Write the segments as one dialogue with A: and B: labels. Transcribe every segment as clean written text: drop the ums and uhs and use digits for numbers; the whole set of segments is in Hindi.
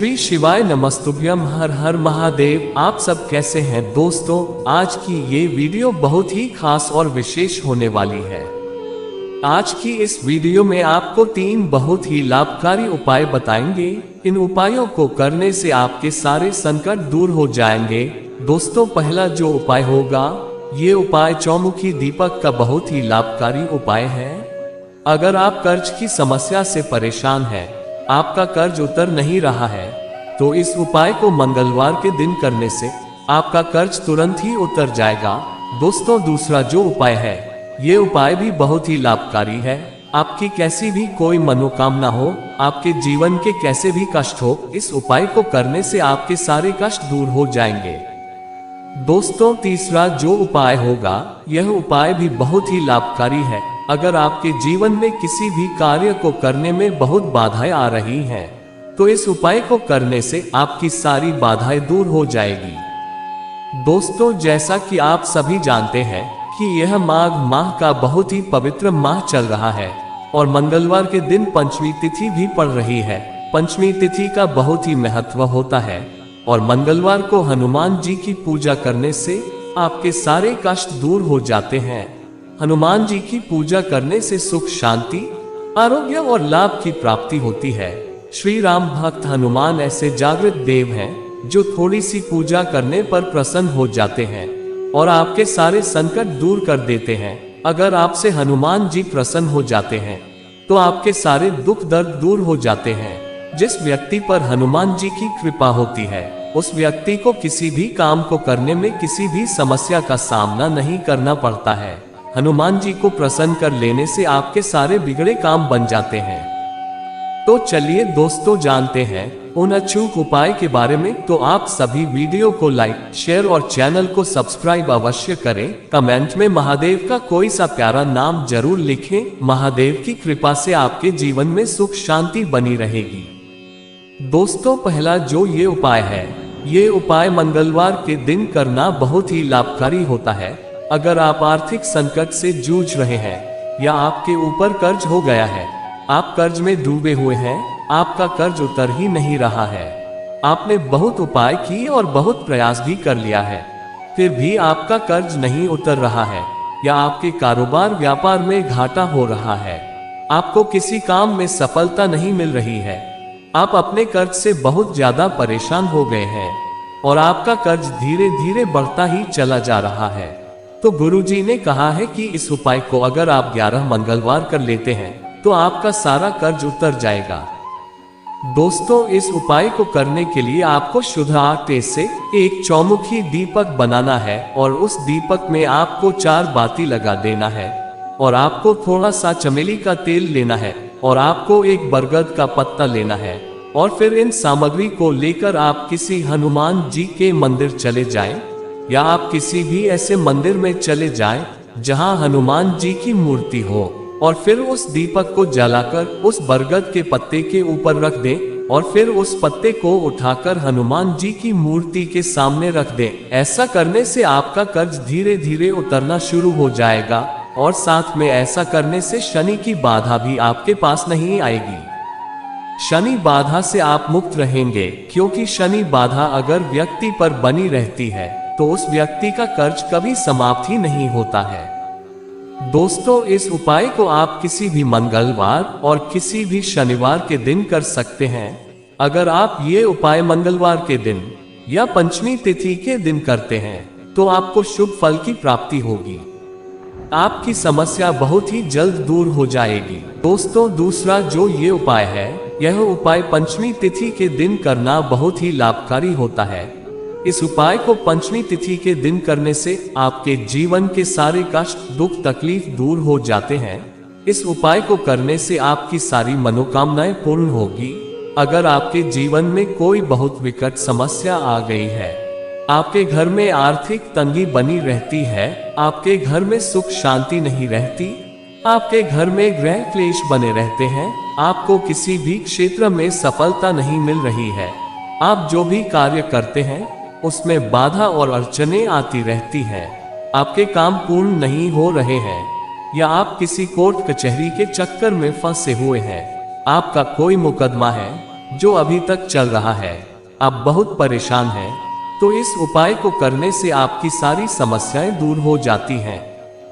A: श्री शिवाय नमस्तुभ्यम। हर हर महादेव। आप सब कैसे हैं दोस्तों? आज की ये वीडियो बहुत ही खास और विशेष होने वाली है। आज की इस वीडियो में आपको 3 बहुत ही लाभकारी उपाय बताएंगे। इन उपायों को करने से आपके सारे संकट दूर हो जाएंगे। दोस्तों, पहला जो उपाय होगा, ये उपाय चौमुखी दीपक का बहुत ही लाभकारी उपाय है। अगर आप कर्ज की समस्या से परेशान हैं, आपका कर्ज उतर नहीं रहा है, तो इस उपाय को मंगलवार के दिन करने से आपका कर्ज तुरंत ही उतर जाएगा। दोस्तों, दूसरा जो उपाय है, ये उपाय भी बहुत ही लाभकारी है। आपकी कैसी भी कोई मनोकामना हो, आपके जीवन के कैसे भी कष्ट हो, इस उपाय को करने से आपके सारे कष्ट दूर हो जाएंगे। दोस्तों, तीसरा जो उपाय होगा, यह उपाय भी बहुत ही लाभकारी है। अगर आपके जीवन में किसी भी कार्य को करने में बहुत बाधाएं आ रही हैं, तो इस उपाय को करने से आपकी सारी बाधाएं दूर हो जाएगी। दोस्तों, जैसा कि आप सभी जानते हैं कि यह माघ माह का बहुत ही पवित्र माह चल रहा है और मंगलवार के दिन पंचमी तिथि भी पड़ रही है। पंचमी तिथि का बहुत ही महत्व होता है और मंगलवार को हनुमान जी की पूजा करने से आपके सारे कष्ट दूर हो जाते हैं। हनुमान जी की पूजा करने से सुख, शांति, आरोग्य और लाभ की प्राप्ति होती है। श्री राम भक्त हनुमान ऐसे जागृत देव हैं जो थोड़ी सी पूजा करने पर प्रसन्न हो जाते हैं और आपके सारे संकट दूर कर देते हैं। अगर आपसे हनुमान जी प्रसन्न हो जाते हैं, तो आपके सारे दुख दर्द दूर हो जाते हैं। जिस व्यक्ति पर हनुमान जी की कृपा होती है, उस व्यक्ति को किसी भी काम को करने में किसी भी समस्या का सामना नहीं करना पड़ता है। हनुमान जी को प्रसन्न कर लेने से आपके सारे बिगड़े काम बन जाते हैं। तो चलिए दोस्तों, जानते हैं उन अचूक उपाय के बारे में। तो आप सभी वीडियो को लाइक, शेयर और चैनल को सब्सक्राइब अवश्य करें। कमेंट में महादेव का कोई सा प्यारा नाम जरूर लिखें। महादेव की कृपा से आपके जीवन में सुख शांति बनी रहेगी। दोस्तों, पहला जो ये उपाय है, ये उपाय मंगलवार के दिन करना बहुत ही लाभकारी होता है। अगर आप आर्थिक संकट से जूझ रहे हैं या आपके ऊपर कर्ज हो गया है, आप कर्ज में डूबे हुए हैं, आपका कर्ज उतर ही नहीं रहा है, आपने बहुत उपाय किए और बहुत प्रयास भी कर लिया है, फिर भी आपका कर्ज नहीं उतर रहा है, या आपके कारोबार व्यापार में घाटा हो रहा है, आपको किसी काम में सफलता नहीं मिल रही है, आप अपने कर्ज से बहुत ज्यादा परेशान हो गए हैं और आपका कर्ज धीरे धीरे बढ़ता ही चला जा रहा है, तो गुरुजी ने कहा है कि इस उपाय को अगर आप 11 मंगलवार कर लेते हैं, तो आपका सारा कर्ज उतर जाएगा। दोस्तों, इस उपाय को करने के लिए आपको शुद्ध आटे से एक चौमुखी दीपक बनाना है और उस दीपक में आपको 4 बाती लगा देना है और आपको थोड़ा सा चमेली का तेल लेना है और आपको एक बरगद का पत्ता लेना है और फिर इन सामग्री को लेकर आप किसी हनुमान जी के मंदिर चले जाएं या आप किसी भी ऐसे मंदिर में चले जाएं जहां हनुमान जी की मूर्ति हो, और फिर उस दीपक को जलाकर उस बरगद के पत्ते के ऊपर रख दें और फिर उस पत्ते को उठाकर हनुमान जी की मूर्ति के सामने रख दें। ऐसा करने से आपका कर्ज धीरे धीरे उतरना शुरू हो जाएगा और साथ में ऐसा करने से शनि की बाधा भी आपके पास नहीं आएगी। शनि बाधा से आप मुक्त रहेंगे, क्योंकि शनि बाधा अगर व्यक्ति पर बनी रहती है तो उस व्यक्ति का कर्ज कभी समाप्त ही नहीं होता है। दोस्तों, इस उपाय को आप किसी भी मंगलवार और किसी भी शनिवार के दिन कर सकते हैं। अगर आप ये उपाय मंगलवार के दिन या पंचमी तिथि के दिन करते हैं, तो आपको शुभ फल की प्राप्ति होगी। आपकी समस्या बहुत ही जल्द दूर हो जाएगी। दोस्तों, दूसरा जो ये उपाय है, यह उपाय पंचमी तिथि के दिन करना बहुत ही लाभकारी होता है। इस उपाय को पंचमी तिथि के दिन करने से आपके जीवन के सारे कष्ट, दुख, तकलीफ दूर हो जाते हैं। इस उपाय को करने से आपकी सारी मनोकामनाएं पूर्ण होगी। अगर आपके जीवन में कोई बहुत विकट समस्या आ गई है, आपके घर में आर्थिक तंगी बनी रहती है, आपके घर में सुख शांति नहीं रहती, आपके घर में ग्रह क्लेश बने रहते हैं, आपको किसी भी क्षेत्र में सफलता नहीं मिल रही है, आप जो भी कार्य करते हैं उसमें बाधा और अड़चनें आती रहती हैं, आपके काम पूर्ण नहीं हो रहे हैं, या आप किसी कोर्ट कचहरी के चक्कर में फंसे हुए हैं, आपका कोई मुकदमा है, जो अभी तक चल रहा है, आप बहुत परेशान हैं, तो इस उपाय को करने से आपकी सारी समस्याएं दूर हो जाती हैं।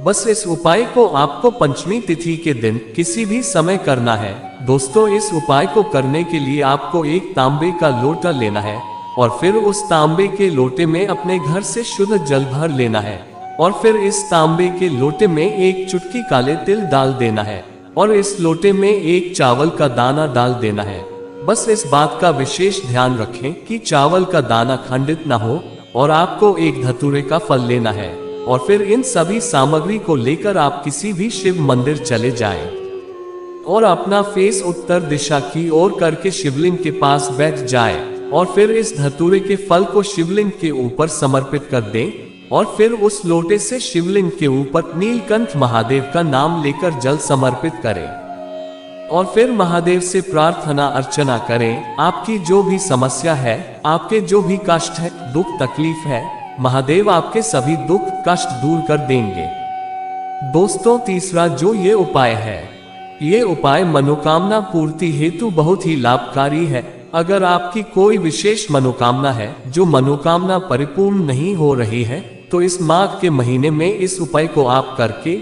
A: बस इस उपाय को आपको पंचमी तिथि के दिन किसी भी समय करना है। दोस्तों, इस उपाय को करने के लिए आपको एक तांबे का लोटा लेना है और फिर उस तांबे के लोटे में अपने घर से शुद्ध जल भर लेना है और फिर इस तांबे के लोटे में एक चुटकी काले तिल डाल देना है और इस लोटे में एक चावल का दाना डाल देना है। बस इस बात का विशेष ध्यान रखें कि चावल का दाना खंडित ना हो और आपको एक धतूरे का फल लेना है और फिर इन सभी सामग्री को लेकर आप किसी भी शिव मंदिर चले जाएं और अपना फेस उत्तर दिशा की ओर करके शिवलिंग के पास बैठ जाएं और फिर इस धतूरे के फल को शिवलिंग के ऊपर समर्पित कर दें और फिर उस लोटे से शिवलिंग के ऊपर नीलकंठ महादेव का नाम लेकर जल समर्पित करें और फिर महादेव से प्रार्थना अर्चना करें। आपकी जो भी समस्या है, आपके जो भी कष्ट है, दुख तकलीफ है, महादेव आपके सभी दुख कष्ट दूर कर देंगे। दोस्तों, तीसरा जो ये उपाय है, ये उपाय मनोकामना पूर्ति हेतु बहुत ही लाभकारी है। अगर आपकी कोई विशेष मनोकामना है, जो मनोकामना परिपूर्ण नहीं हो रही है, तो इस माघ के महीने में इस उपाय को आप करके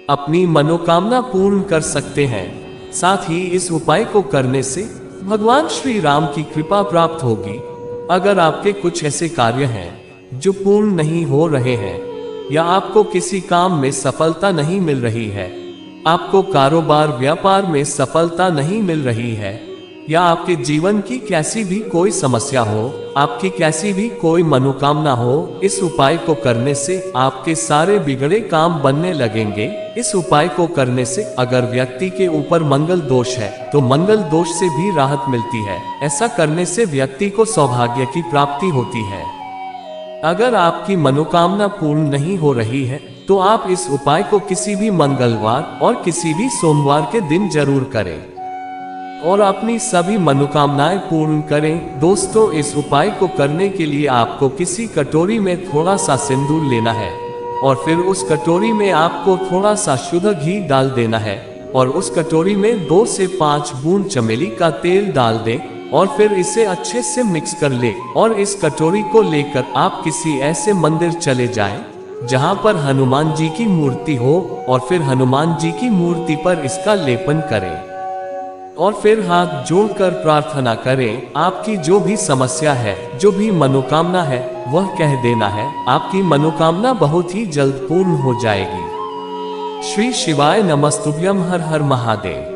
A: अपनी मनोकामना पूर्ण कर सकते हैं। साथ ही इस उपाय को करने से भगवान श्री राम की कृपा प्राप्त होगी। अगर आपके कुछ ऐसे कार्य हैं जो पूर्ण नहीं हो रहे हैं या आपको किसी काम में सफलता नहीं मिल रही है, आपको कारोबार व्यापार में सफलता नहीं मिल रही है, या आपके जीवन की कैसी भी कोई समस्या हो, आपकी कैसी भी कोई मनोकामना हो, इस उपाय को करने से आपके सारे बिगड़े काम बनने लगेंगे। इस उपाय को करने से अगर व्यक्ति के ऊपर मंगल दोष है तो मंगल दोष से भी राहत मिलती है। ऐसा करने से व्यक्ति को सौभाग्य की प्राप्ति होती है। अगर आपकी मनोकामना पूर्ण नहीं हो रही है तो आप इस उपाय को किसी भी मंगलवार और किसी भी सोमवार के दिन जरूर करें और अपनी सभी मनोकामनाएं पूर्ण करें। दोस्तों, इस उपाय को करने के लिए आपको किसी कटोरी में थोड़ा सा सिंदूर लेना है और फिर उस कटोरी में आपको थोड़ा सा शुद्ध घी डाल देना है और उस कटोरी में 2 से 5 बूंद चमेली का तेल डाल दें और फिर इसे अच्छे से मिक्स कर ले और इस कटोरी को लेकर आप किसी ऐसे मंदिर चले जाएं जहां पर हनुमान जी की मूर्ति हो और फिर हनुमान जी की मूर्ति पर इसका लेपन करें और फिर हाथ जोड़कर प्रार्थना करें। आपकी जो भी समस्या है, जो भी मनोकामना है, वह कह देना है। आपकी मनोकामना बहुत ही जल्द पूर्ण हो जाएगी। श्री शिवाय नमस्तुभ्यम। हर हर महादेव।